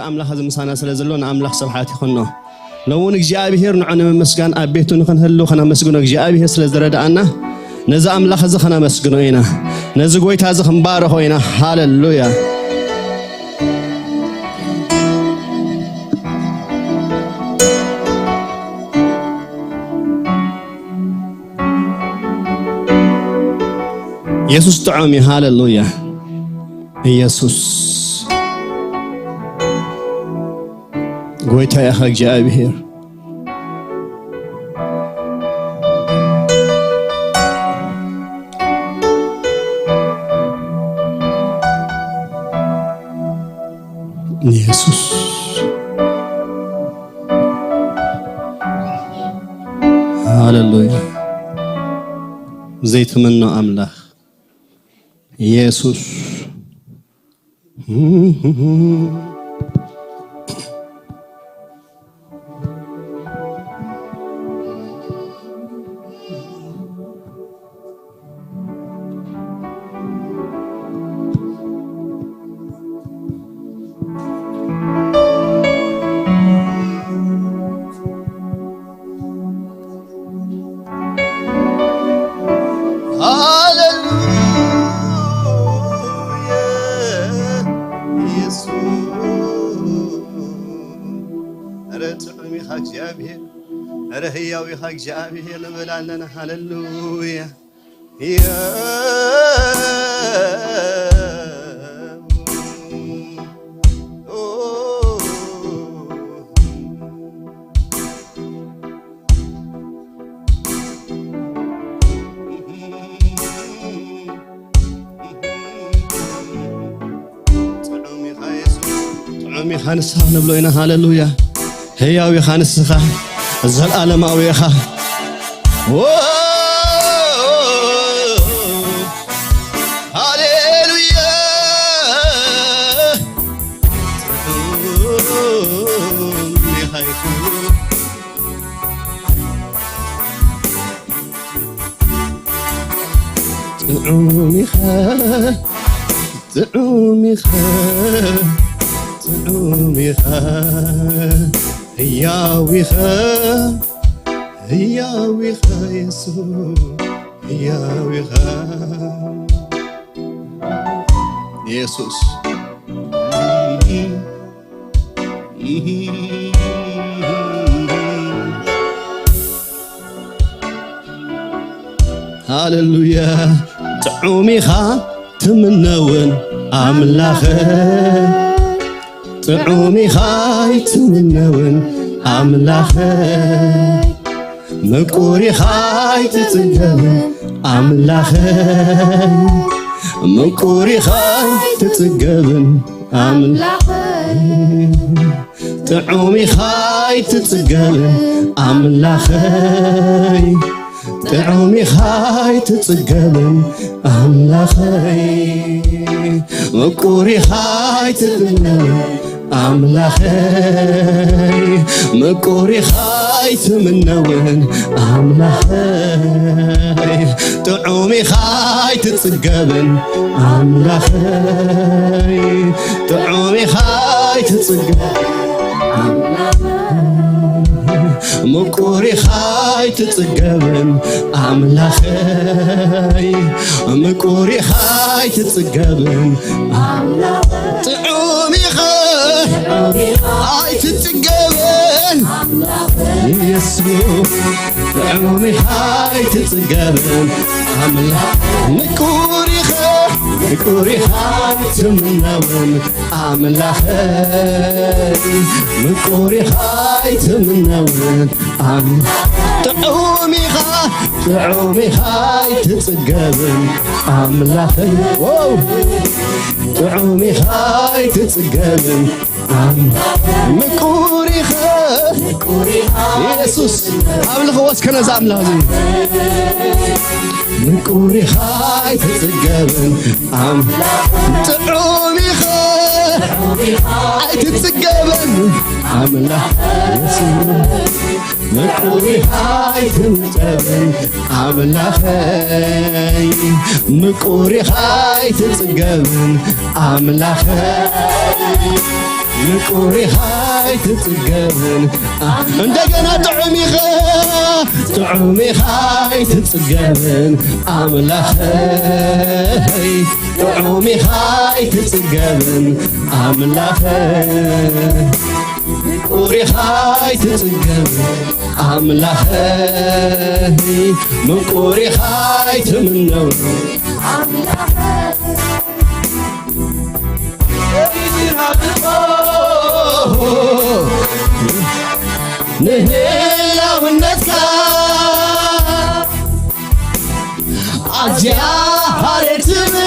أملاخ هذا مسانا سلزلون أملاخ سبحاتي خنّو لون إجابيهر نعنا من مسكان أبيتون خنهلو خنا مسكون إجابيهر سلزرد أنا نزا أملاخ هذا خنا مسكونينا نزا قويت هذا خنباره هنا هاللويا يسوع طعمي هاللويا يسوع قويت يا أخي جابير يسوع هاللويا زيت منه أملاخ يسوع رهياوي خاك جابي نبلا لنا هاللويا يا طعمي خانسها نبلوينا هاللويا هياوي خانسها الزلالم أويخا هاليلويا تعومي خا تعومي خا تعومي خا هياوي خا هياوي خا يسوع هياوي خا يسوع هاللويا تعومي خا تمنون أملاخه تعومي خاي تمنون أملاخي مكوري خاي تتقبل أملاخي مكوري خاي تتقبل أملاخي تعومي خاي تتقبل أملاخي تعومي خاي تتقبل أملاخي مكوري خاي تتقبل أملاخي مكوري خاي تمنون أملاخي تعومي خاي تتقبل أملاخي تعومي خاي تتقبل مكوري خاي تتقبل أملاخي مكوري خاي تتقبل تعومي خاي تتقبل يسوع تعومي خاي تتقبل مكوري خاي تمنون أملاخي مكوري خاي تمنون تعومي خاي تتقبل أملاخي تعومي خاي تتقبل مكوري خاي يسوس أملاخ واسكنا زعمل هذه مكوري خاي تتقبل تعومي خاي تتقبل أملاخ يسوع مكوري خاي تتقبل أملاخي مكوري خاي تتقبل أملاخي مقوري خاي تتقبل عندنا طعمي خاي تتقبل أملاخي طعمي خاي تتقبل أملاخي مقوري خاي تتقبل أملاخي مقوري خاي تمنو أملاخي نهلا والنسكا عجيا هارتمن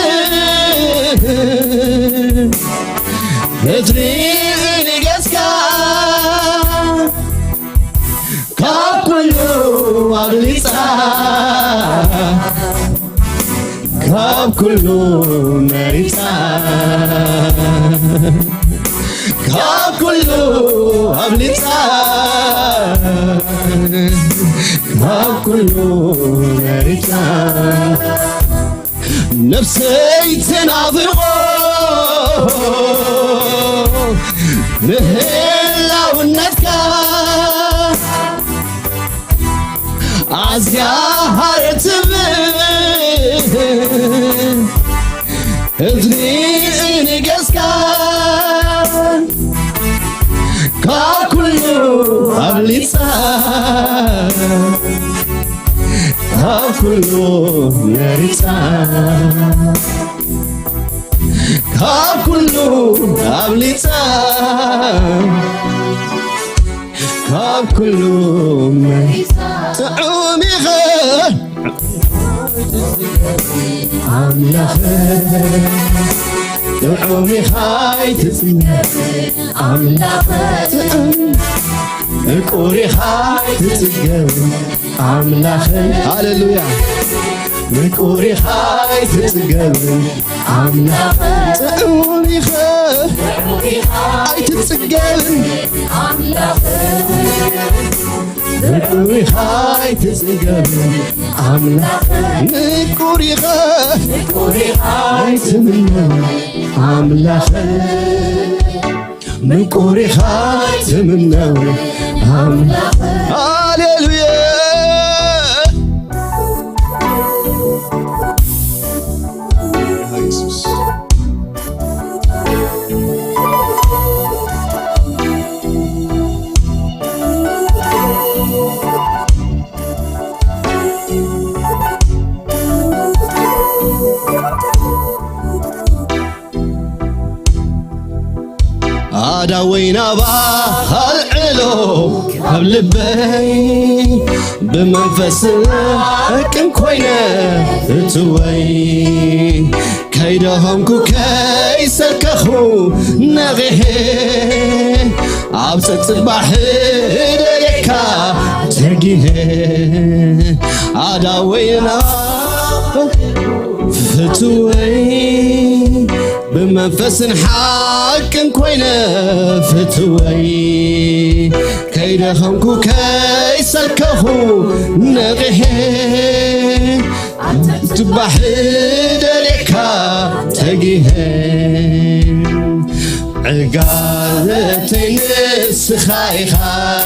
هدريني قسكا كابكلو أغليسا كابكلو مريسا كابكلو أغليسا كابكلو مريسا نفسي تناظرو نهلا والنسكا عزيا هارتمن ادريني قسكا كاكلو أبليسا كاكلو ناريسا كاكلو أبليسا كاكلو ناريسا تعومي غير عملا خير تعومي خاي تسمع عملا خير مقوري خاي تسقل عملا خير هاللويا مقوري خاي تسقل عملا خير تعومي خاي تسقل عملا خير مقوري خاي تسقل عملا مقوري خاي تمنى عملا خير مقوري خاي تمنى عملا خير هاليلويا يا يسوع داوينا بالعلو قبل بي بمنفس كن كوينة توي كيدهم كو كيس الكخو نغيه عبسة صباح ديكا ترقيه عداوينا فتوي بمنفس حاكم كوينة فتوي كيدهم كو كيس الكخو نغيه تباح ديكا ترقيه عقالتي السخايخة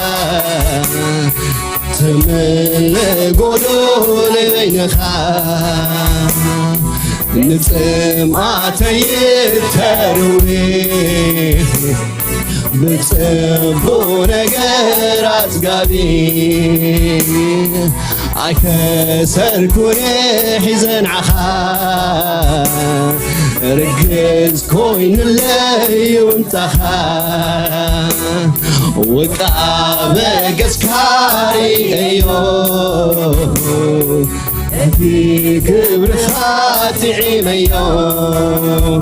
تمل قولوا لبينخا نتسمعتي تروي بتصبو نقر أزقابي عكسر كوني حزن عخا ركز كوين اللي وانتخا وكابك اسكاري ايوه في كبر خاتعي ميو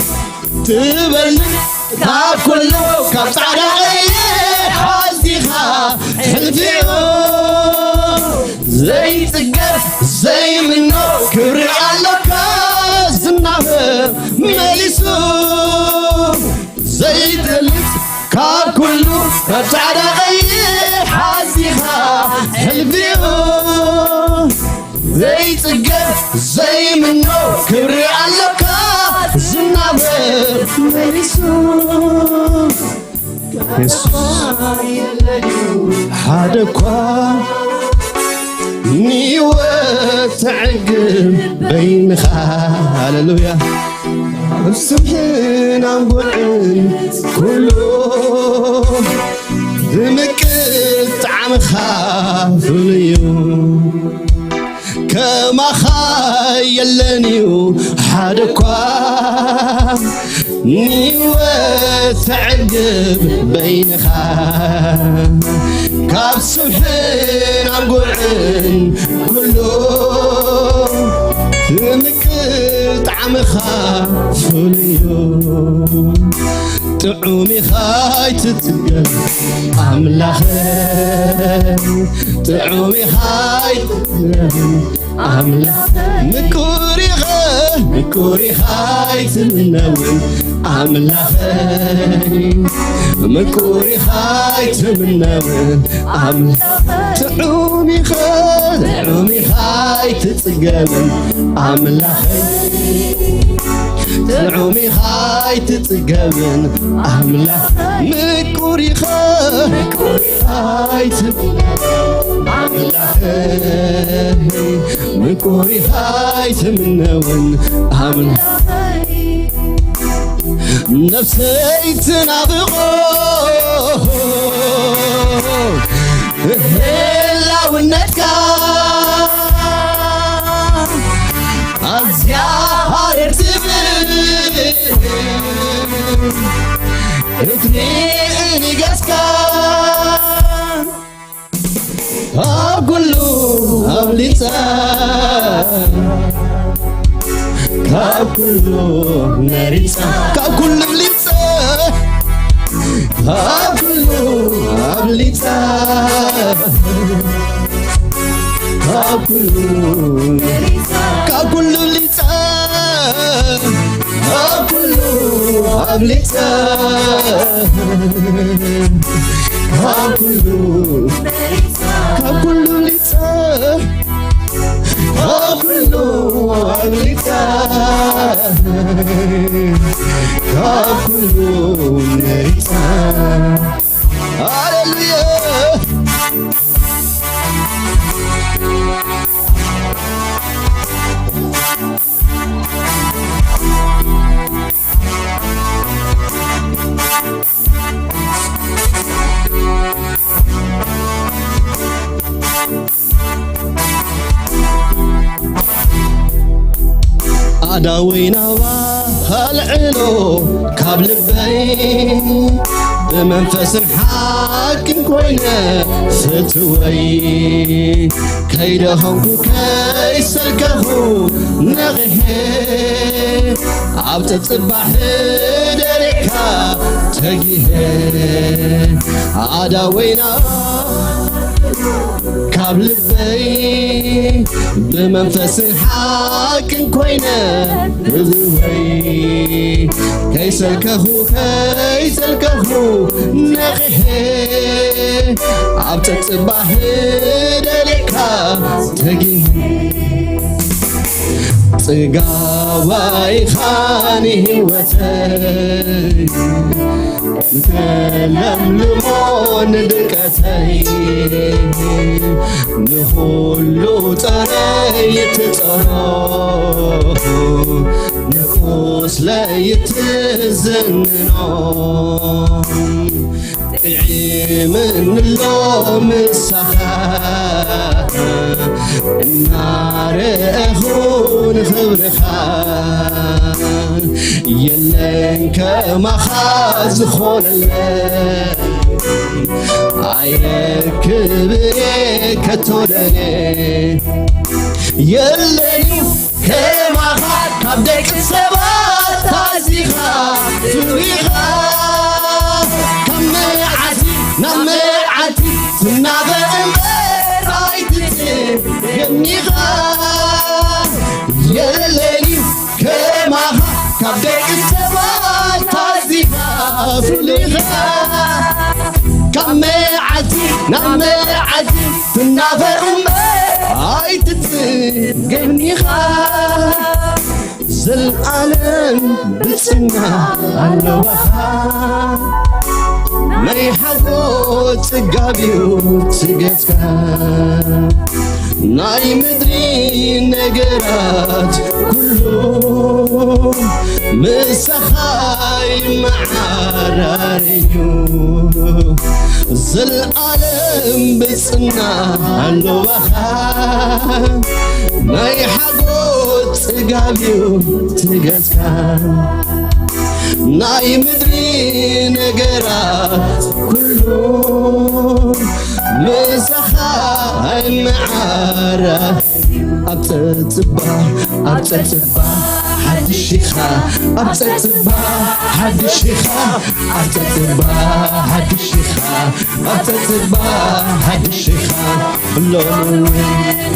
تبل كاب كله كاب صعداء حازيخا حلفيو زي تقف زي منو كبر علوك زناه مليسو زي تلت كاب كله كاب صعداء حازيخا حلفيو زي تقف زي منو كبري علوك زنابر مريسو حدكوا نيوت عقب بينك هاللويا السبحين عم بقن كله دمكت عم خاف اليوم كما خيلني حدكوا نيوت عقب بينك كاب سبحين عم بقن كله دمكت عم خاف اليوم تعومي خاي تتقل أملاخي تعومي خاي تتقل أملاخي مكوري خاي تمنون أملاخي مكوري خاي تمنون أملاخي تعومي خاي تتقل أملاخي تعومي خاي تتقبل أملا مكوري خاي أملا مكوري خاي تمنون أملا نفسي تنابغو هلا والنكا أزياء اتنين قسكان أقولو أبليتان كاكلو ناريتان كاكلو بليتان أقولو أبليتان كاكلو ليتان كله أبليتان كله ليتان كله أبليتان كله ليتان هاليلويا أداوينا وهالعلو كابل بين بمنفس حاكم كوينة ستوي كيدهم كيسلكه نغيه عبت تصبح دريكا تجيه أداوينا كابل بين بمنفس حاكم كوينة بذوي كيسلكه نغيه عبت تصبح دريكا تجيه صقاوي خاني هوتي تلملمون دقتي نهولو طريت طرو نخوس ليتزننو من اللوم السخاء النار أخون خبرخان يلن كما خاز خول الليل عيك بريك تولني يلن كما خاز كبدك السبات تازيخا تريخا نمعتي سنابر رايتي يمنيغا يللي كما كبدك السماء تازيها فليغا كمعتي نمعتي سنابر رايتي يمنيغا زلقالن بسنا اللوها ናይ ሓጎት ጽጋቢው ትገዝካ ናይ ምድሪ ነገራት ኩሉ ምሳኻይ መዓራርዩ ዘለዓለም ብጽና ኣለዋኻ ናይ ሓጎት ጽጋቢው ትገዝካ ናይ ምድሪ ነገራት ኩሉ ምሳኻይ መዓራርዩ أبتتبا حد الشيخة أبتتبا حد الشيخة أبتتبا حد الشيخة أبتتبا حد الشيخة لون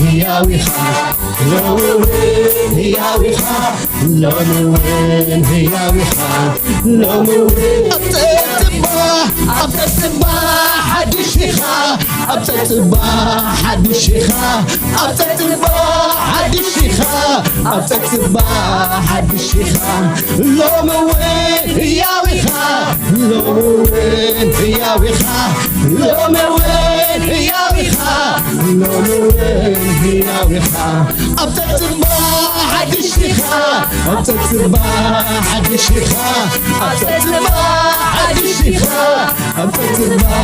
هي ويخا لون هي ويخا لون هي ويخا لون أبتتبا حد الشيخة أبتتبا حد الشيخة أبتتبا حد الشيخة أبتتبا حد الشيخة لوم وين يا ويخا لوم وين يا ويخا لوم وين يا ويخا لوم وين يا ويخا أبتتبا حد الشيخة أبتتبا حد الشيخة أبتتبا حد الشيخة أبتتبا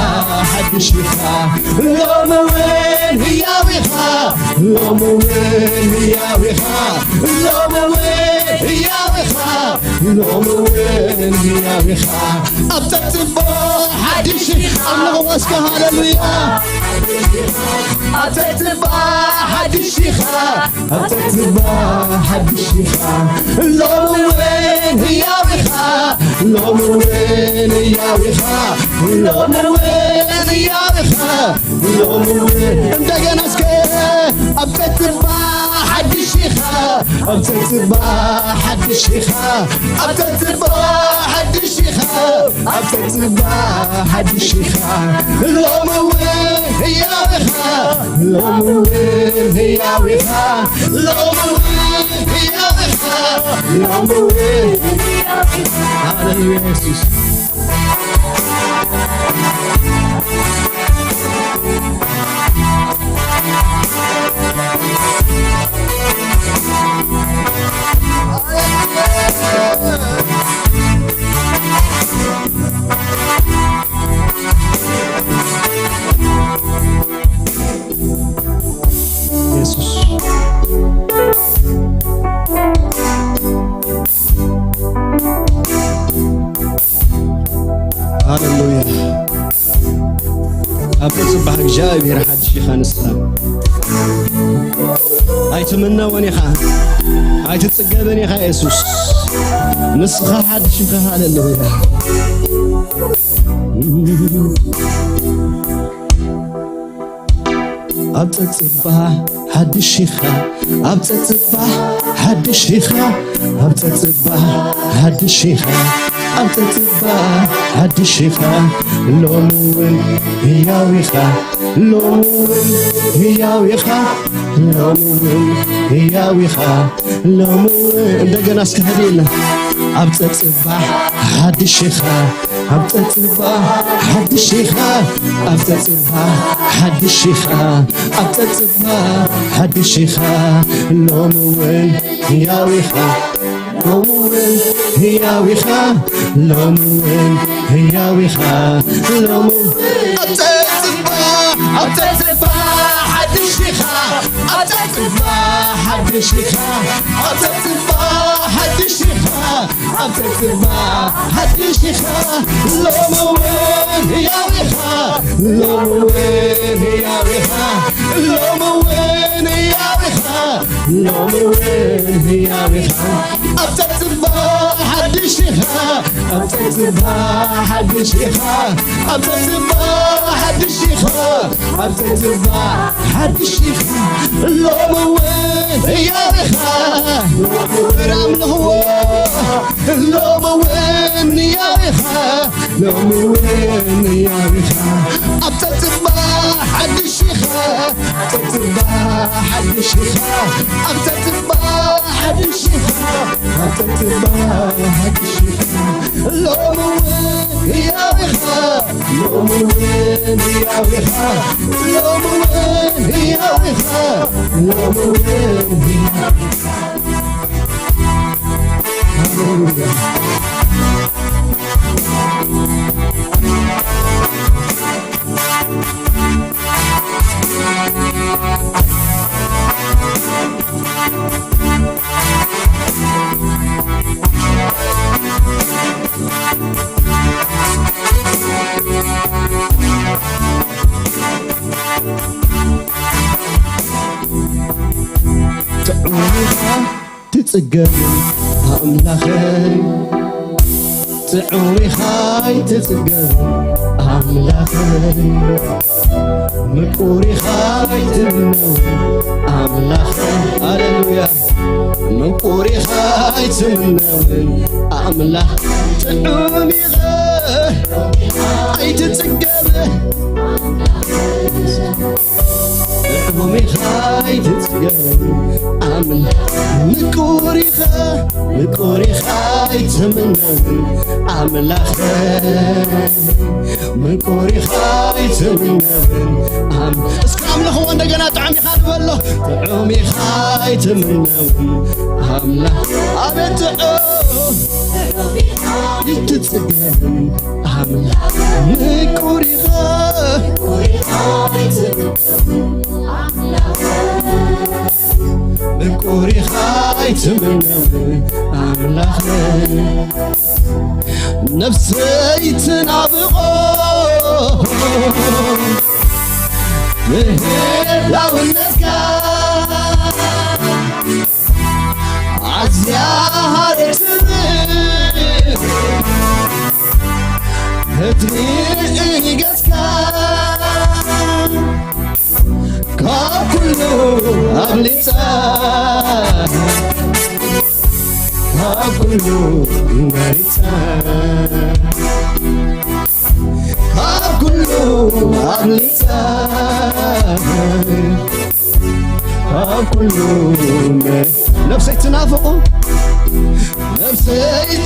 حد الشيخة لوم وين يا ويخا لوم وين يا ويخا لوم وين يا ويخا لوم وين يا ويخا أبتتبا حد الشيخة الله واسكا هاللويا أبتتبا حد الشيخة أبتتبا حد الشيخة لوم وين يا ويخا لوم وين يا ويخا لوم وين يا ويخا لوم وين እንደገና እስከ أبتتبا حد الشيخة أبتتبا حد الشيخة أبتتبا حد الشيخة أبتتبا حد الشيخة لوم وين يا ويخا لوم وين يا ويخا لوم وين يا ويخا لوم وين يا ويخا هاللويا يسوع هاللويا أبتصبح جايبي راح تشيخ نسخة هاي تمنى ونيخا هاي تتسقبني يا يسوس نسخة حد شيخ هاللويا أبتصبح حد الشيخة أبتصبح حد الشيخة أبتصبح حد الشيخة أبتتبا حد الشيخة لوم وين هي ويخا لوم وين هي ويخا لوم وين هي ويخا لوم وين እንደገና እስከሄድና أبتتبا حد الشيخة أبتتبا حد الشيخة أبتتبا حد الشيخة أبتتبا حد الشيخة لوم وين هي ويخا لوم وين هي ويخا لوم وين هي ويخا لوم أبتتبا حد الشيخة أبتتبا حد الشيخة أبتتبا حد الشيخة أبتتبا حد الشيخة لوم وين هي ويخا لوم وين هي ويخا لوم وين هي ويخا لوم وين هي ويخا أبتتبا حد الشيخة أبتتبا حد الشيخة أبتتبا حد الشيخة أبتتبا حد الشيخة لوم وين هي ويخا رام هو لوم وين هي ويخا لوم وين هي ويخا أبتتبا حد الشيخة أبتتبا حد الشيخة أبتتبا حدشها هتتبع حدشها لوموين يا وخا لوموين يا وخا لوموين يا وخا لوموين هاليلويا تتسقم أملاخي تعوي خاي تتسقم أملاخي مكوري خاي تمنو أملاخي هاليلويا مكوري خاي تمنو أملاخي تعومي خاي تتسقم تعومي خاي تتسقم مكوري خاي تمنون أملاخي مكوري خاي تمنون اسكام لخو عندنا طعمي خاد والله طعمي خاي تمنون أملاخي أبيت تتسقم أملاخي مكوري خاي تمنون مكوري خاي تمنون أملاخي نفسي تنابقو مهير لو النسكا عزيار تمن هتنيني قسكا كله أبليتا كله مريتا كله أبليتا كله نفسي تنافقوا نفسي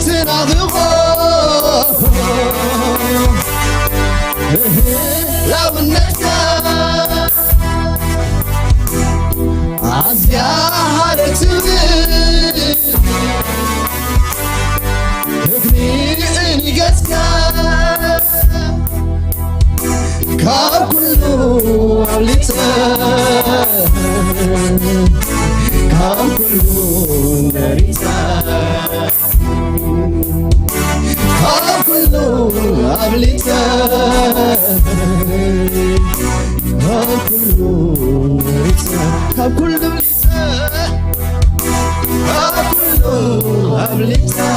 تنافقوا لو النكتة عزيار تمن هفنيني قسكا كاب كله عليتا كاب كله مريتا كاب كله عليتا كاب كله مريتا كاب كله أبليتا كابولو ليتا كابولو أبليتا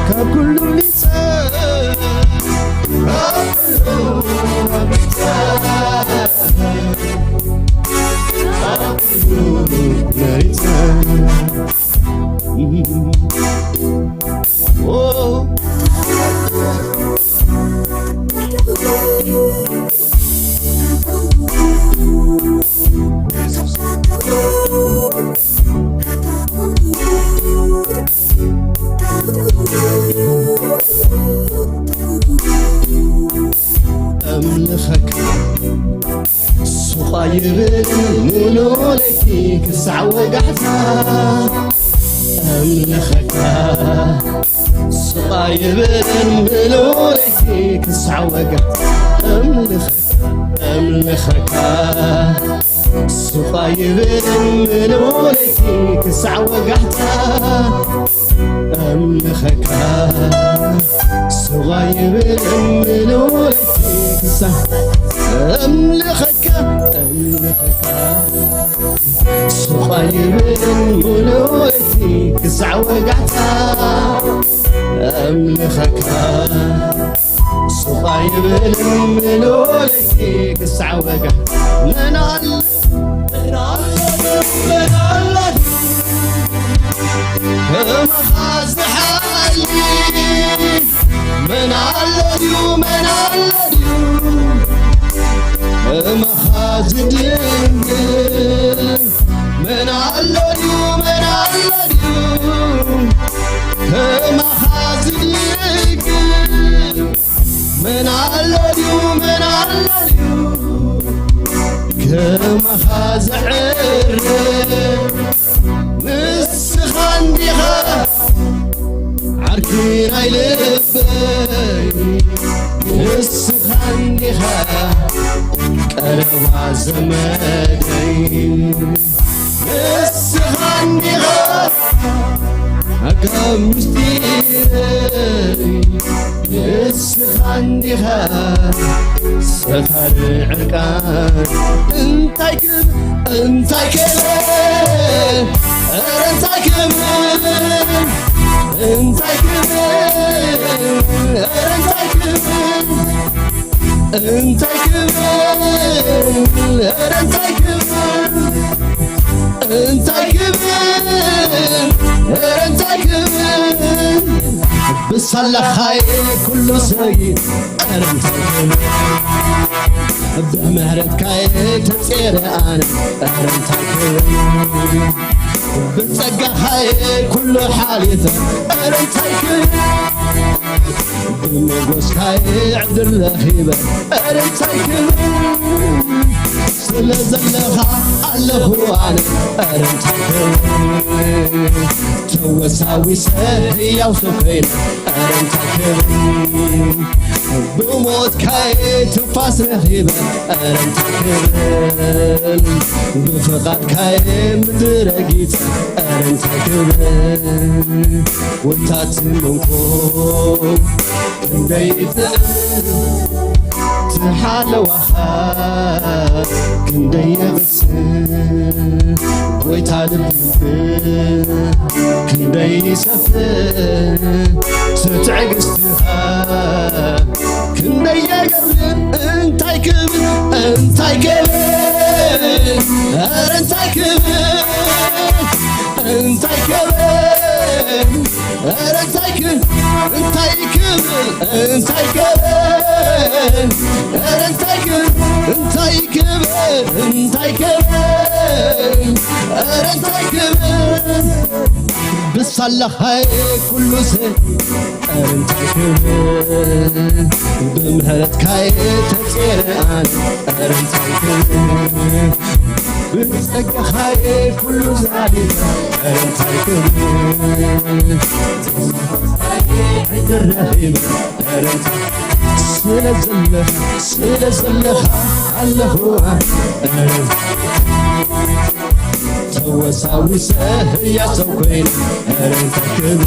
كابولو ليتا أملخك صغير مولولكي كسع وقحتها أملخك صغير مولولكي كسع وقحتها أملخك صغير مولولكي كسع وقحتها أملخك صغير مولولكي كسع أملخك صغير مولولكي كسع وقحتها أملخك صغير مولولكي كسع وقحتها من الله مخاز حالي من على اليوم من على اليوم مخاز علاليو من علاليو كما خازعر نسخان ديها عركين هاي لبي نسخان ديها قربا زمدين نسخان ديها أكام مستيري نسخان ديها ستر عرقان انتاي كبر انتاي كبر انتاي كبر انتاي كبر انتاي كبر انتاي كبر انتاي كبر انتاي كبر انتاي كبر بصلح خاي كله سيد انتاي كبر بمهرت كاي تسير انا انتاي كبر بتصقى خاي كله حاليته انتاي كبر بمقوس كاي عدر لخيبه انتاي كبر سلزلها الله انا انتاي كبر توساوي سهي او سكين انتاي كبر بموت كاي تنفاس رهيبة انتاي كبر بفقاد كاي مدرقيت انتاي كبر وانتات منكم كنديت تحال وخا كندي بس ويتعلم كندي سفر ستعقستها كندي قبل انتاي كبر انتاي كبر انتاي كبر انتاي كبر انتاي كبر انتاي كبر انتاي كبر انتاي كبر انتاي كبر انتاي كبر انتاي كبر بصلح هاي كله سي انتاي كبر بمهرت كاي تسير انا انتاي كبر بتصقى خاي كله زعلي انتاي كبر عيد الرهيب سلزلها الله توساوي سهي يا سوكين انتاي كبر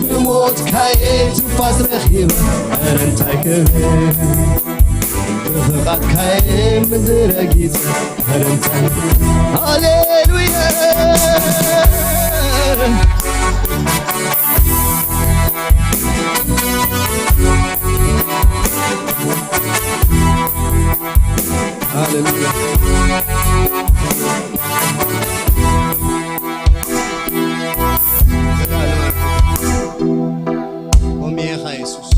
بموت كاي تنفاس رخيبة انتاي كبر بفقاد كاي مدرقيت انتاي كبر هاليلويا هاليلويا وميخا يسوس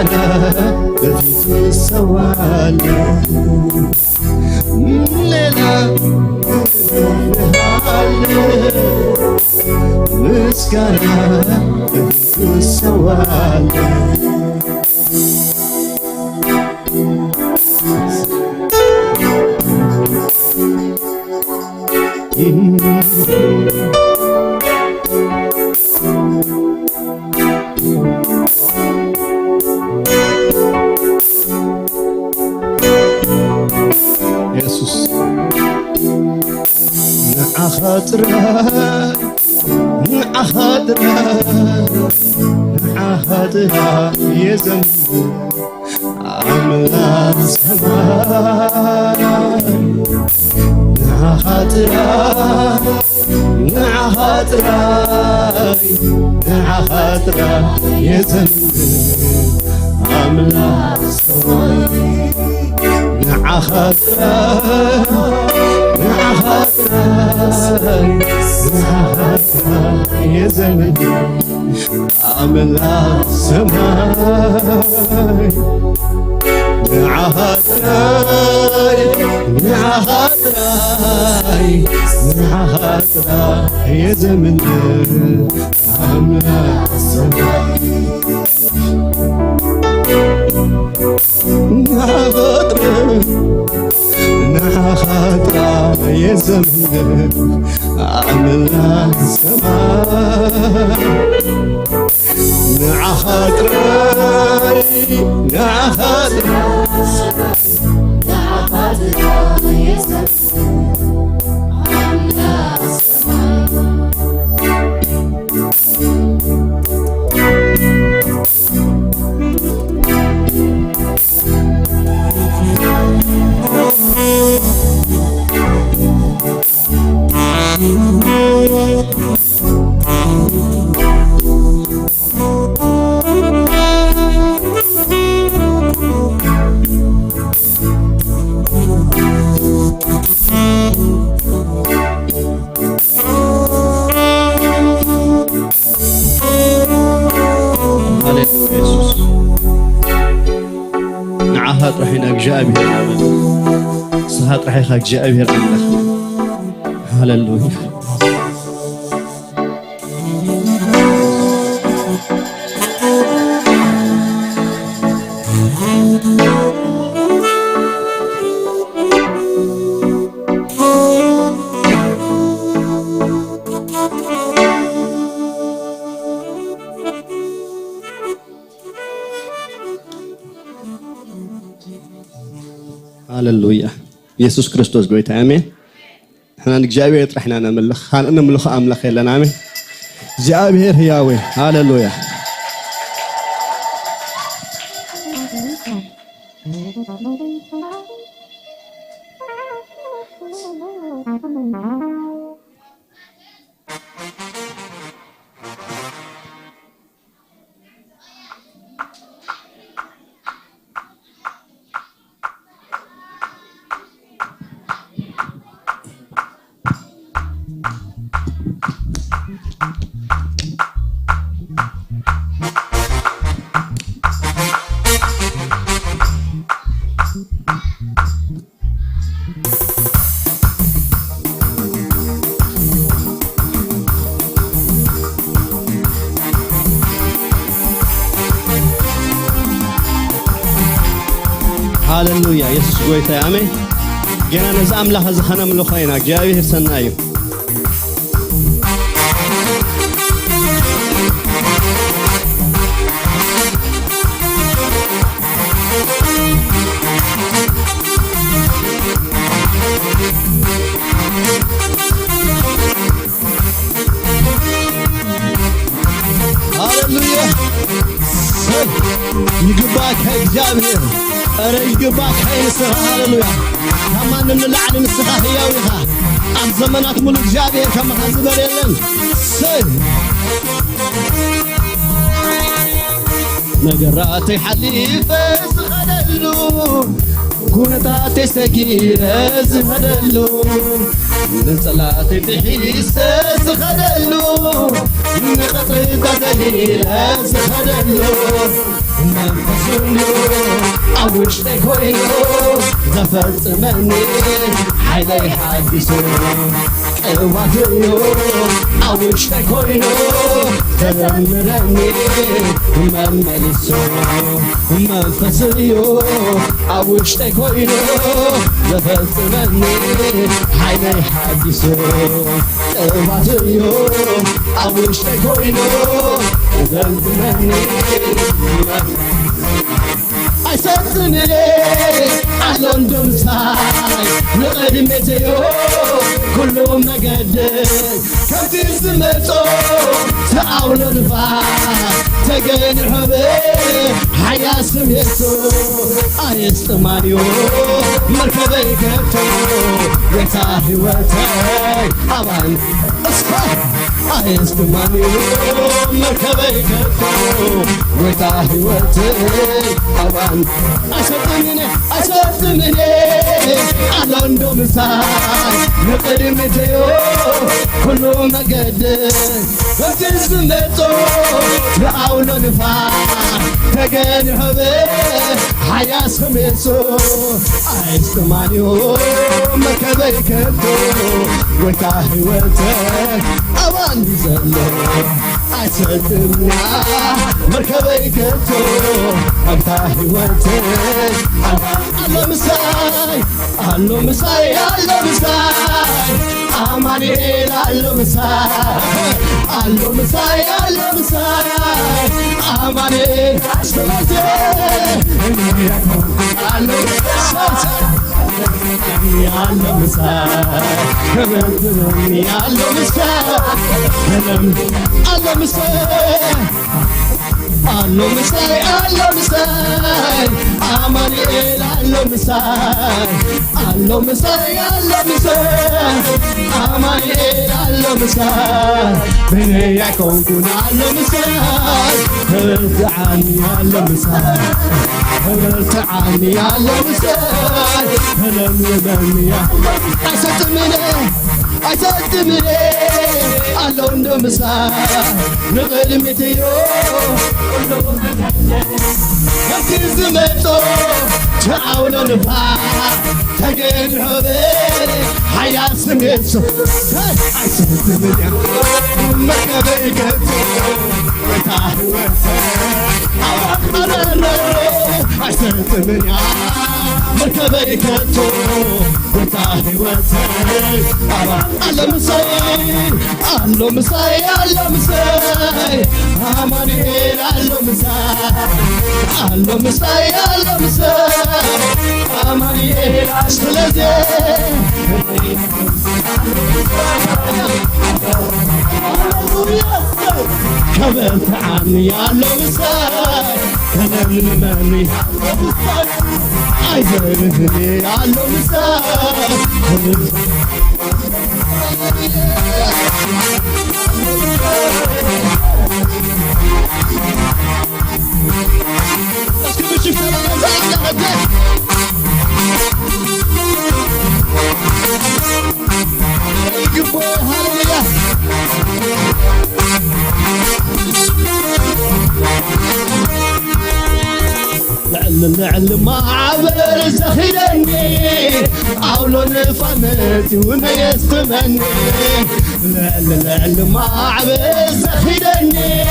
مسكانا بفيت السوال ليلة مسكانا بفيت السوال يسوس نعخاطرها يزن عملا سماي نعخاطرها يزن عملا سماي نعخاطرها يا زمن عملا سماي نعخاطري يا زمن عملا سماي نعخاطرة يا زمن عملا سماي نعخاطرة يا زمن عملا نعهد رحنا እግዚአብሔር ሰዓት ረሒኻ እግዚአብሔር አምላኽ ሃሌሉያ ሃሌሉያ ኢየሱስ ክርስቶስ ጎይታ አሜን። حنا እግዚአብሔር ጥራሕና ነምልኽ ነምልኽ አምላኽ የለን አሜን። እግዚአብሔር ሕያው ሃሌሉያ ሃሌሉያ ኢየሱስ ጎይታ አሜን። ገና ነዛ አምላኽ ዝኸነ ምልኾ ኢና እግዚአብሔር ሰናይ እዩ። ሃሌሉያ ይግባክ እግዚአብሔር أرى يجباك حين السخاء هاللويا كمان من العالم السخاء هياويها عن زمانات ملك جابير كما هزبر يلن سي نقراتي حليفة سخدلو كونتات سكير زهدلو نصلات بحيس زهدلو نقطر تدليل زهدلو منفسنو أوش تكوينو زفت مني حيلي حديثو قواتيو أوش تكوينو تدمرني مملسو منفسيو أوش تكوينو زفت مني حيلي حديثو قواتيو أوش تكوينو تدمرني أساسني أهلون دمساي نقدم متيو كلهم نقدم كم تسمتو تعاونوا الفار تقن حبي حياة سميتو أيستمانيو مركبي كتو يتاهي وتاي أبان أصفر أيستمانيو مركبي كتو يتاهي وتاي أبان أشتمني أهلون دمساي نقدم متيو كلهم نقدم كم تسمتو تعاونوا الفار تقن حبي حياة سميتو أيستمانيو مركبي كتو وتاهي وتاي أبان بزلو أشتمنا مركبي كتو وتاهي وتاي الله مساي الله مساي الله مساي أمانيل الله مساي الله مساي الله مساي أمانيل أشتمتي الله مساي الله مساي الله مساي الله مساي الله مساي الله مساي أمانيل الله مساي الله مساي الله مساي أمانيل الله مساي بني يكون الله مساي هرت عني الله مساي هرت عني الله مساي هلم يبني أسدمني الله مساي نقدمتيو كتزمتو تعاونوا الفار تقن حبي حياة سميتو أسدمني مركبي كتو وتاهي وتاي أسدمني مركبي كتو وتاهي وتاي الله مساي الله مساي الله مساي أمانيل الله مساي الله مساي الله مساي أمانيل أشتلزي كبرت عني الله مساي كلام المني عايزني الله مساي العلم ما عبر زخيلني عولون فمتي وما يستمني العلم ما عبر زخيلني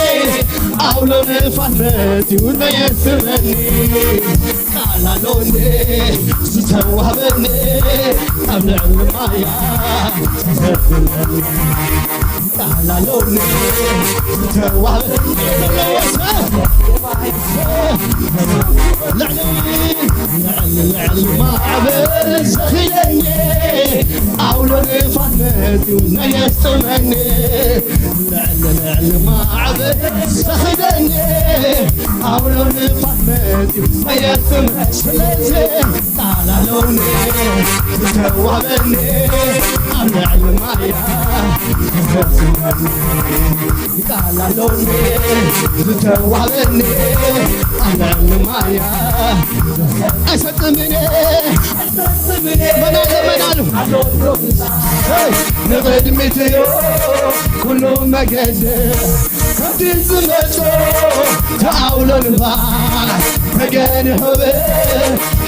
عولون فمتي وما يستمني على لوني ستوهبني قبل العلم ما يستمني على لوني ستوهبني العلم ما عبر زخيلني عولون فمتي وما يستمني العلم ما عبر زخيلني عولون فمتي فيتم سلازي طالالوني تتوابني أمنع المايا طالالوني تتوابني أمنع المايا أستمني منالو نغد متيو كله مجد كنت زمتو تعاولوا البعض تجاني حبي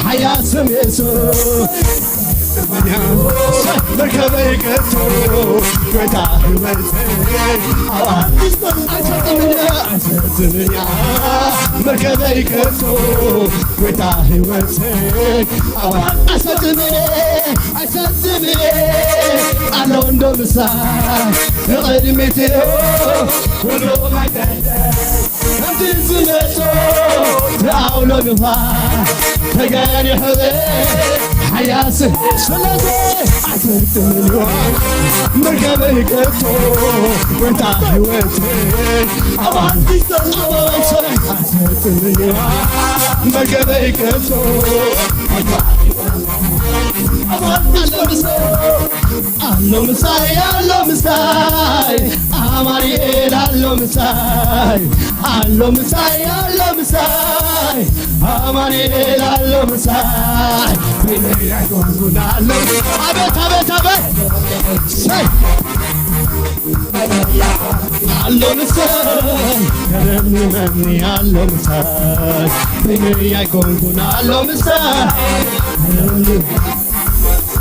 حياة سميسو مركبي كتو كتاحي ويتي أسدني مركبي كتو كتاحي ويتي أسدني ألون دمسا قدمتي كله مجد كنت زمتو تعاولوا البعض تجاني حبي حياة سلازي عسرت مليون مركبي كتو وانت حيوتي أبعد عسرت مليون مركبي كتو الله مساي الله مساي أماريل الله مساي الله مساي الله مساي أماريل الله مساي بيني يكون الله أبت أبت أبت ساي الله مساي كرمني مني الله مساي بيني يكون الله مساي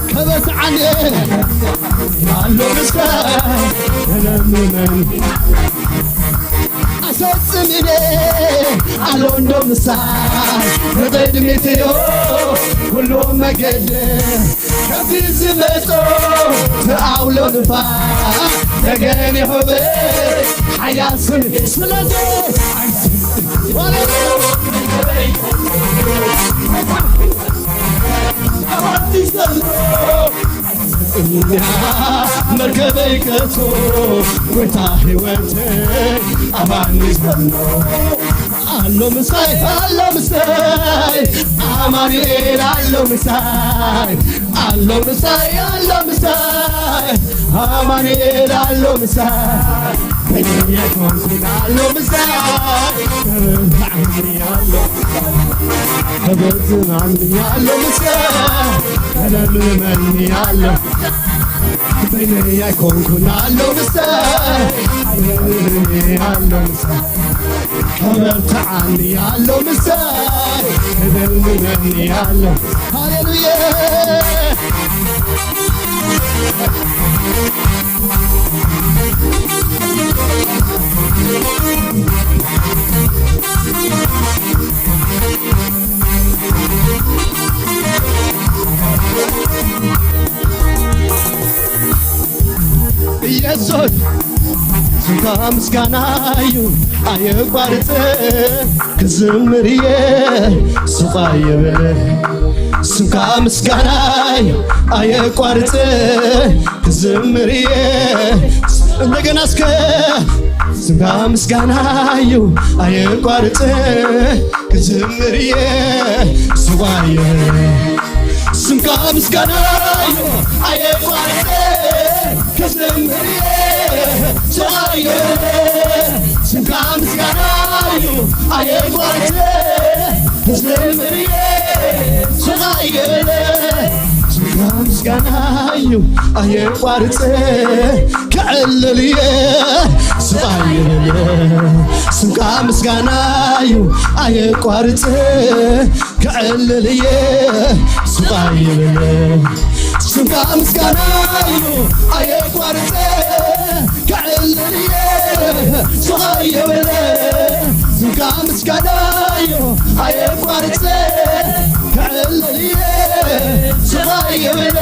كبت عليه الله مساي كرمني مني أساسمني ألون دمساي نغيد ميتيو كله مجد كفي زمتو تعاولوا نفاق تجاني حبي حياة سلازي مركبي كتو وتاحي وتي أماني سنو الله مساي الله مساي أماني الله مساي الله مساي الله مساي أماني الله مساي بني يكون الله مساي عمري الله هبت عني الله مساي أنا مني الله بيني يكون الله مساي مني الله مساي هبت عني الله مساي مني الله هاليلويا ኢየሱስ ስንታ ምስጋናዩ አየቋርጥ ክዝምርየ ስቃየበ ስንካ ምስጋናዩ አየቋርጥ ክዝምርየ እንደገና እስከ ስንካ ምስጋናዩ አየቋርጥ ክዝምርየ ስቃየበ ስንካ ምስጋናዩ አየቋርጥ كزمري شاير سمكان سكانايو أيقوات كزمري شاير سمكان سكانايو أيقوات كعللي شاير سمكان سكانايو أيقوات كعللي شاير سمكا مسكانايو أيقوارت كعلني صغير سمكا مسكانايو أيقوارت كعلني صغير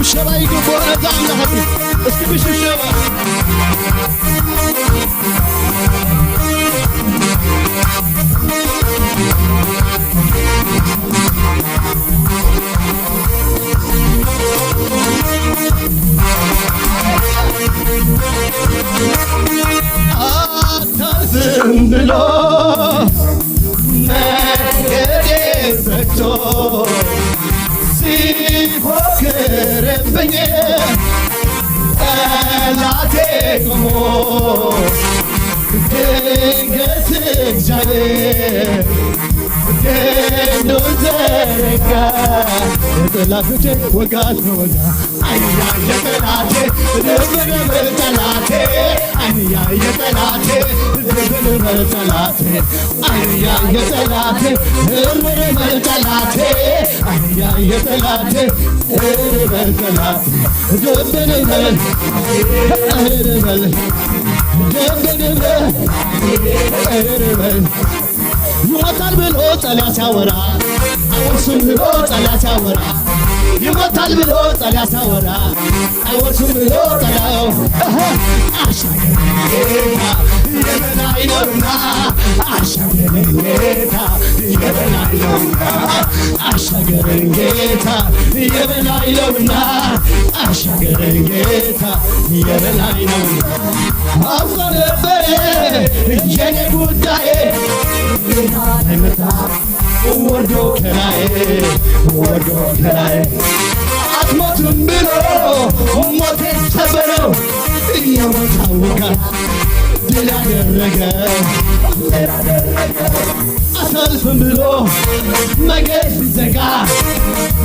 شبشبة يقبونا زعمنا هدي اسكي بشبشبة አታልፍም ብሎ መንገዴን ዘግቶ ሲፎክርብኝ ጠላቴ ቆሞ ድንገት እግዚአብሔር ክንዱን ዘረጋ የጠላቶቼ ወጋት ወጋ አይያ የጠላቴ ድብድብ ጠላቴ አይያ የጠላቴ ድብድብ ጠላቴ አይያ የጠላቴ እርብርብ ጠላቴ አይያ የጠላቴ እርብርብ ጠላቴ ድብድብ እርብርብ ድብድብ እርብርብ ይሞታል ብሎ ጠላት ያወራ አይወርስም ብሎ ጠላት ያወራ ይሞታል ብሎ ጠላት ያወራ አይወርስም ብሎ ጠላት አሻገረኝ ጌታ የበላይ ነውና አሻገረኝ ጌታ የበላይ ነውና አሻገረኝ ጌታ የበላይ ነውና አሻገረኝ ጌታ የበላይ ነውና አውቆ ነበረ የኔ ጉዳዬ ወርዶ ከላይ አትሞትም ብሎ ሞቴን ሰበረው የሞት አወቃት ድል ያደረገ አሳልፍም ብሎ መንገድ ሲዘጋ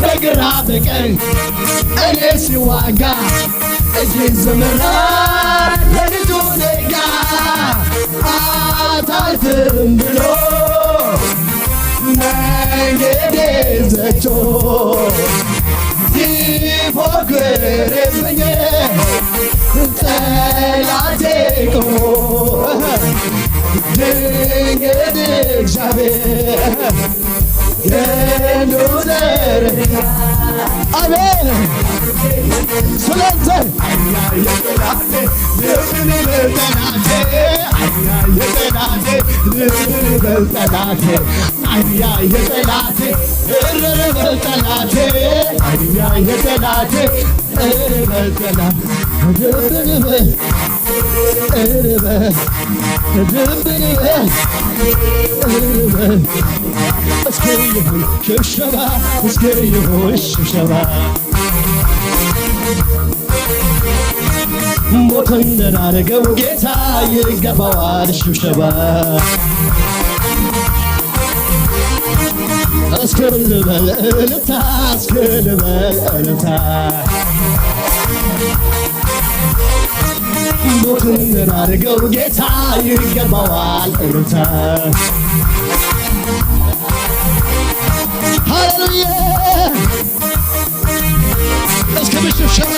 በግራ በቀኝ እኔ ሲዋጋ እጄን ዘመራ ለልጁ ነጋ አታልፍም ብሎ መንገዴን ዘግቶ ሲፎክርብኝ ጠላቴ ቆሞ ድንገት እግዚአብሔር ክንዱን ዘረጋ አሜን ስለዚህ የጠላቴ ድብድብ ጠላቴ የጠላቴ ድብድብ ጠላቴ አይያ የጠላቴ እርብርብ ጠላቴ አይያ የጠላቴ እርብርብ ጠላቴ ድብድብ እርብርብ ድብድብ እርብርብ እስኪ ይሁን ሽብሸባ እስኪ ይሁን ሽብሸባ ሞትን እንዳደረገው ጌታ ይገባዋል ሽብሸባ እስኪ ልበል እልልታ እስኪ ልበል እልልታ ሞትን እንዳደረገው ጌታ ይገባዋል እልልታ ሃሌሉያ እስኪ ብሽብሸባ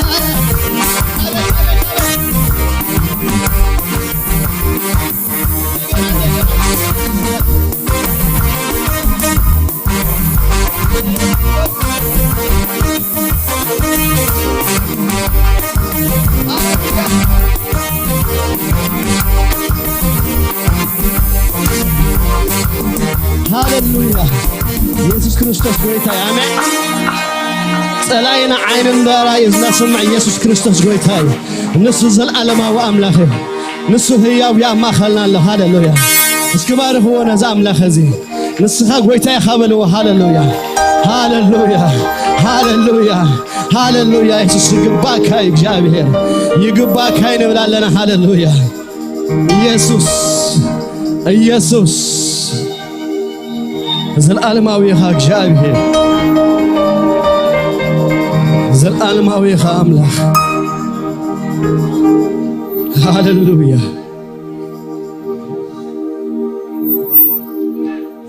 ሃሌሉያ ኢየሱስ ክርስቶስ ጌታ አሜን ጸላይና ዓይንን በራይ ዝናሰማዕ ኢየሱስ ክርስቶስ ጌታ ንሱ ዘለዓለማዊ አምላኽ ንሱ ህያው ያማኸልና ኣሎ ሃሌሉያ እስኪ ባርኽዎ ነዛ አምላኽ እዚ ንስኻ ጌታ ኢኻ በልዎ ሃሌሉያ ሃሌሉያ ሃሌሉያ ሃሌሉያ ኢየሱስ ይግባካ እግዚአብሔር ይግባካ እንብላለና ሃሌሉያ ኢየሱስ ኢየሱስ ዘለዓለማዊ ኢኻ እግዚአብሔር ዘለዓለማዊ ኢኻ አምላኽ ሃሌሉያ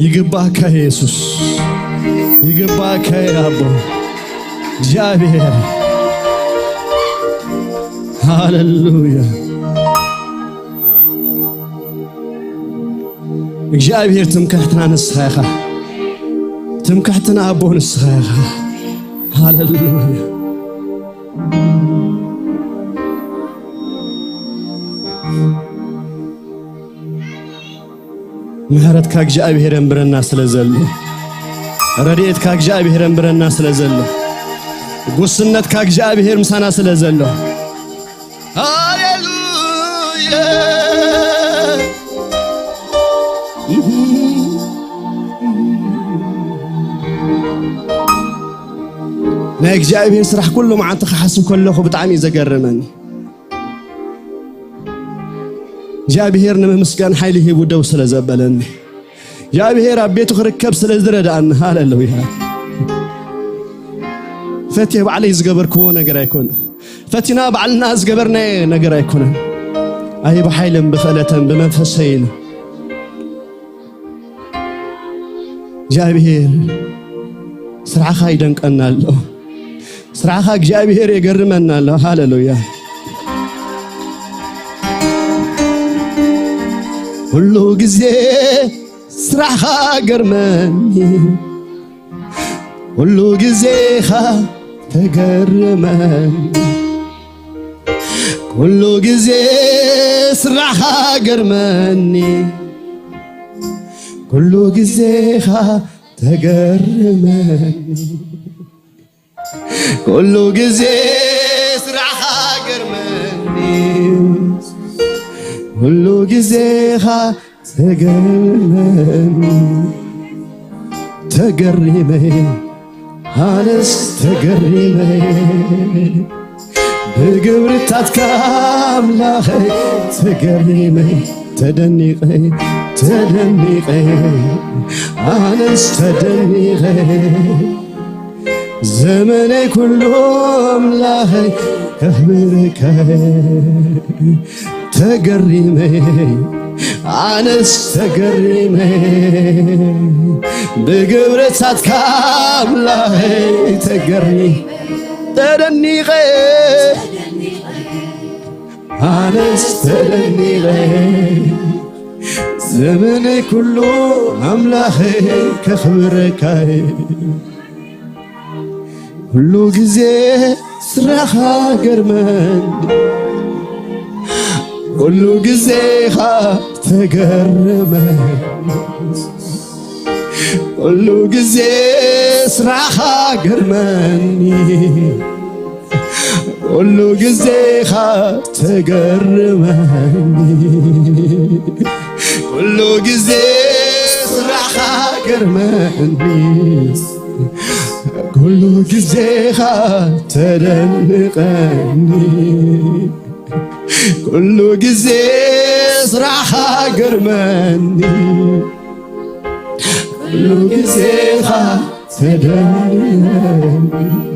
ይግባካ ኢየሱስ ይግባካ አቦ እግዚአብሔር ሃሌሉያ እግዚአብሔር ትምክሕትና ንስኻ ኢኻ ትምክሕትና አቦ ንስኻ ኢኻ ሃሌሉያ مهرت كاك جاء بهرن برنا سلازل رديت كاك جاء بهرن برنا سلازل قصنت كاك جاء بهر مسانا سلازل هاليلويا ناك جاء بهر سرح كله مع تخحسن كله بطعمي زقرمني جاء بهر نمسكان حيله يبودو سلازبلني جاء بهر أبيتو خركب سلازرد أن هاليلويا فتي بعلي زقبر كون نقر يكون فتنا بعلنا زقبرنا نقر يكون أي بحيلم بخلة بمنفسين جاء بهر سرعة خايدن قنا له سرعة خاك جاء بهر يقرمنا له هاليلويا كله جزء سرعة قرمني كله جزء تقرمن كله جزء سرعة قرمني كله جزء تقرمن كله جزء سرعة قرمني كله جزء تقرمن هانس تقرمي بقبرتات كاملة تقرمي تدنيقي هانس تدنيقي زمني كلهم لاهي كهبرك تقرمي أنس تقرمي بقبرتات كاملة تقرمي تدنيقي أنس تدنيقي زمني كله أملاخي كخبرك كله جزء سرحة قرمن كله جزء تقرمن كله جزء سرحة قرمني كله جزء تقرمني كله جزء سرحة قرمني كله جزء تدلقني كله جزء صراحة قرمني كله جزء تدلقني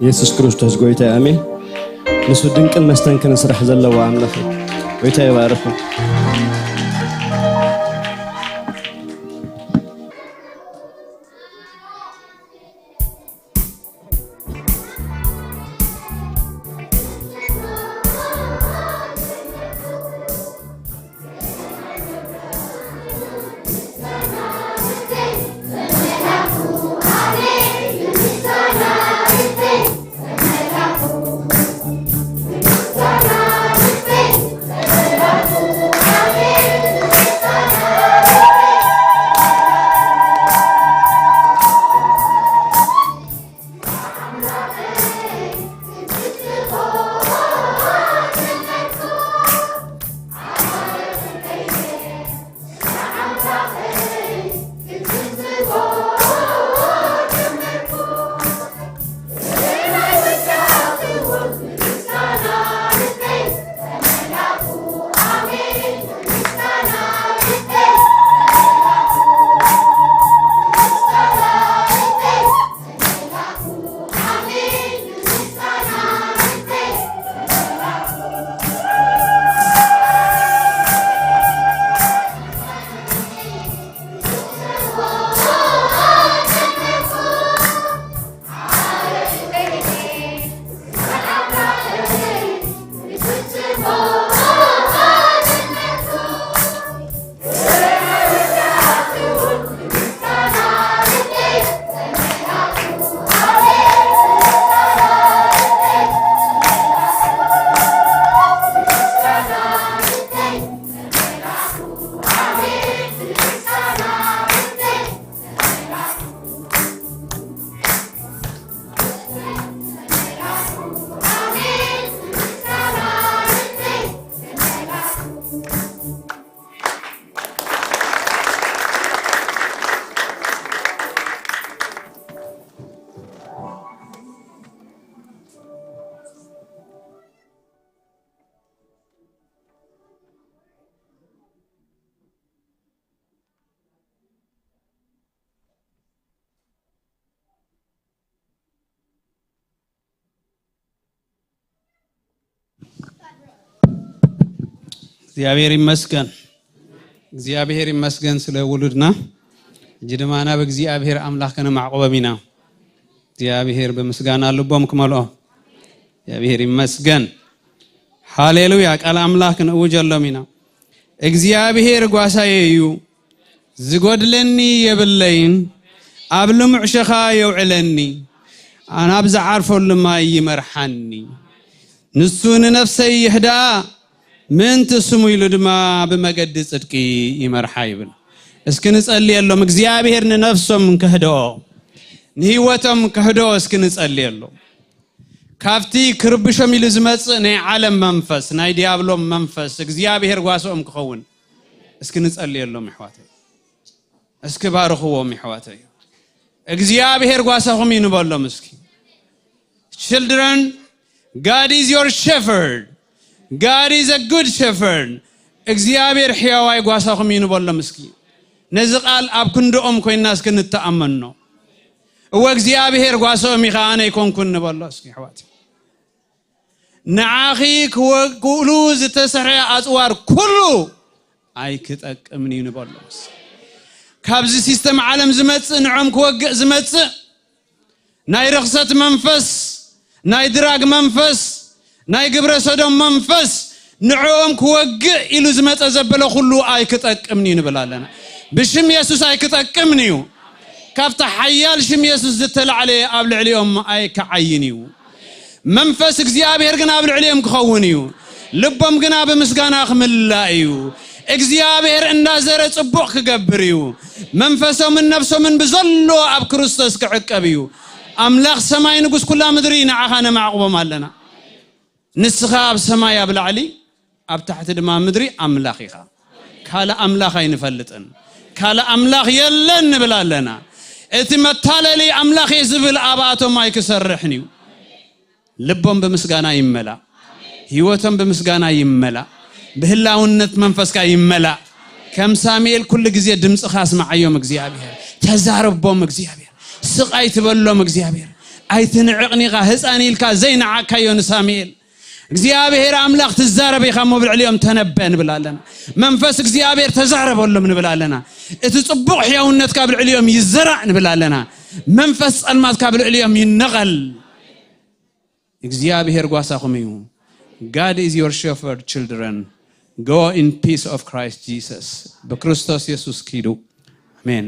يسوع كريستوس قويتا آمين نسو دنك المستنكن نسرح زلوا عملخي قويتا يباركم እግዚአብሔር ይመስገን ስለ ውሉድና ጅድማና በእግዚአብሔር አምላክ ከነ ማዕቆበሚና እግዚአብሔር በመስጋና ልቦም ከመልኦ እግዚአብሔር ይመስገን ሃሌሉያ ቃል አምላክ ነው ወጀለሚና እግዚአብሔር ጓሳየዩ ዝጎድለኒ የብለይን አብልሙዕ ሸኻ የውዕለኒ አና ብዛዓርፈሉ ማይ ይመርሐኒ ንሱን ነፍሰይ ይህዳ ምን ትስሙ ይሉ ድማ በመገድ ጽድቂ ይመርሐ ይብል እስኪ ንጸልየሎም እግዚአብሔር ነፍሶም ከህዶ ንህይወቶም ከህዶ እስኪ ንጸልየሎም ካፍቲ ክርብሾም ይሉ ዝመጽ ናይ ዓለም መንፈስ ናይ ዲያብሎም መንፈስ እግዚአብሔር ጓሶም ክኸውን እስኪ ንጸልየሎም ይሕዋተይ እስኪ ባርኹዎም ይሕዋተይ እግዚአብሔር ጓሳኹም ይንበሎም እስኪ children God is your shepherd God is a good shepherd እግዚአብሔር ሕያዋይ ጓሳኹም ይንበሎም እስኪ ነዚ ቃል ኣብ ክንዶኦም ኮይና እስኪ ንተኣመን ነው ወእግዚአብሔር ጓሶም ይኻነ ይኮንኩን ንበሎ እስኪ ሕዋተይ ንዓኺ ክወቁሉ ዝተሰርሐ ኣጽዋር ኩሉ ኣይክጠቅምኒ ንበሎስ ካብዚ ሲስተም ዓለም ዝመጽእ ንዖም ክወግእ ዝመጽእ ናይ ረኽሰት መንፈስ ናይ ድራግ መንፈስ ናይ ግብረ ሰዶም መንፈስ ንዖም ክወግእ ኢሉ ዝመጸ ዘበለ ኩሉ ኣይክጠቅምኒ ንብላለና ብሽም ኢየሱስ ኣይክጠቅምኒዩ ካብታ ሓያል ሽም ኢየሱስ ዝተላዕለ ኣብ ልዕሊኦም ኣይከዓይንዩ መንፈስ እግዚአብሔር ግን ኣብ ልዕሊኦም ክኸውን እዩ ልቦም ግን ብምስጋና ክምላእ እዩ እግዚአብሔር እንዳዘረ ጽቡቕ ክገብር እዩ መንፈሶምን ነፍሶምን ብዘሎ ኣብ ክርስቶስ ክዕቀብ እዩ አምላክ ሰማይ ንጉስ ኩላ ምድሪ ንዓኻነ ማዕቆም ኣለና ንስኻ ኣብ ሰማይ ኣብ ላዕሊ ኣብ ታሕቲ ድማ ምድሪ አምላክ ኢኻ ካለ አምላክ አይንፈልጥን ካለ አምላክ የለን ብላለና እቲ መታለሊ አምላክ ይዝብል አባቶም አይክሰርሕኒ ልቦም በምስጋና ይመላ ህይወቶም በምስጋና ይመላ በህላውነት መንፈስካ ይመላ ከም ሳሙኤል ኩሉ ጊዜ ድምጽኻ አስማዓዮም እግዚአብሔር ተዛረቦም እግዚአብሔር ስቃይ ትበሎም እግዚአብሔር አይትንዕቅኒኻ ህፃኒልካ ዘይናዓካዮን ሳሙኤል እግዚአብሔር አምላክ ተዛረበ ይኻ ሞብልዕሊዮም ተነበን ብላለና መንፈስ እግዚአብሔር ተዛረበሎም ንብላለና እቲ ጽቡቕ ሕያውነት ካብ ልዕሊዮም ይዘራዕ ንብላለና መንፈስ ጸልማት ካብ ልዕሊዮም ይነቀል እግዚአብሔር ጓሳኹም እዩ God is your shepherd children go in peace of Christ Jesus በክርስቶስ ኢየሱስ ኪዱ አሜን